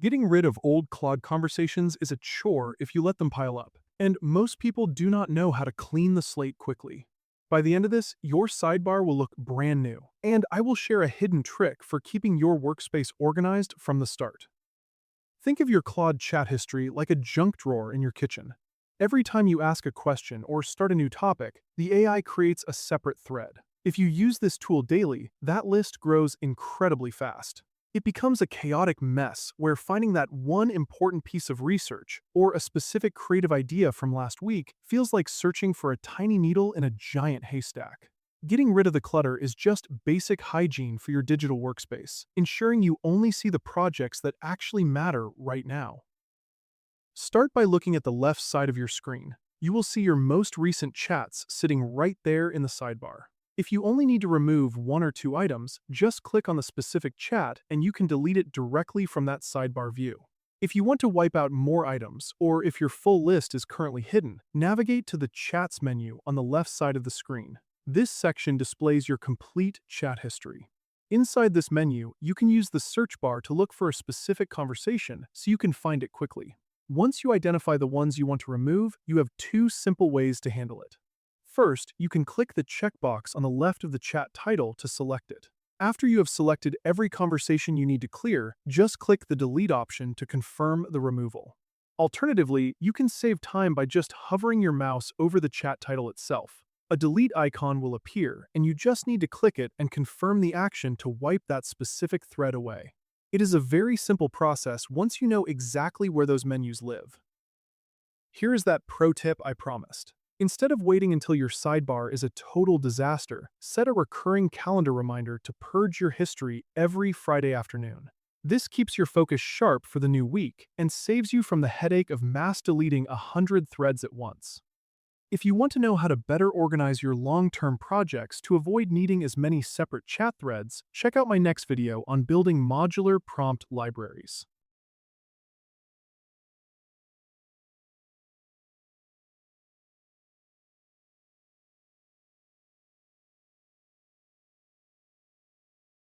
Getting rid of old Claude conversations is a chore if you let them pile up, and most people do not know how to clean the slate quickly. By the end of this, your sidebar will look brand new, and I will share a hidden trick for keeping your workspace organized from the start. Think of your Claude chat history like a junk drawer in your kitchen. Every time you ask a question or start a new topic, the AI creates a separate thread. If you use this tool daily, that list grows incredibly fast. It becomes a chaotic mess where finding that one important piece of research or a specific creative idea from last week feels like searching for a tiny needle in a giant haystack. Getting rid of the clutter is just basic hygiene for your digital workspace, ensuring you only see the projects that actually matter right now. Start by looking at the left side of your screen. You will see your most recent chats sitting right there in the sidebar. If you only need to remove one or two items, just click on the specific chat and you can delete it directly from that sidebar view. If you want to wipe out more items, or if your full list is currently hidden, navigate to the Chats menu on the left side of the screen. This section displays your complete chat history. Inside this menu, you can use the search bar to look for a specific conversation so you can find it quickly. Once you identify the ones you want to remove, you have two simple ways to handle it. First, you can click the checkbox on the left of the chat title to select it. After you have selected every conversation you need to clear, just click the delete option to confirm the removal. Alternatively, you can save time by just hovering your mouse over the chat title itself. A delete icon will appear, and you just need to click it and confirm the action to wipe that specific thread away. It is a very simple process once you know exactly where those menus live. Here is that pro tip I promised. Instead of waiting until your sidebar is a total disaster, set a recurring calendar reminder to purge your history every Friday afternoon. This keeps your focus sharp for the new week and saves you from the headache of mass deleting 100 threads at once. If you want to know how to better organize your long-term projects to avoid needing as many separate chat threads, check out my next video on building modular prompt libraries.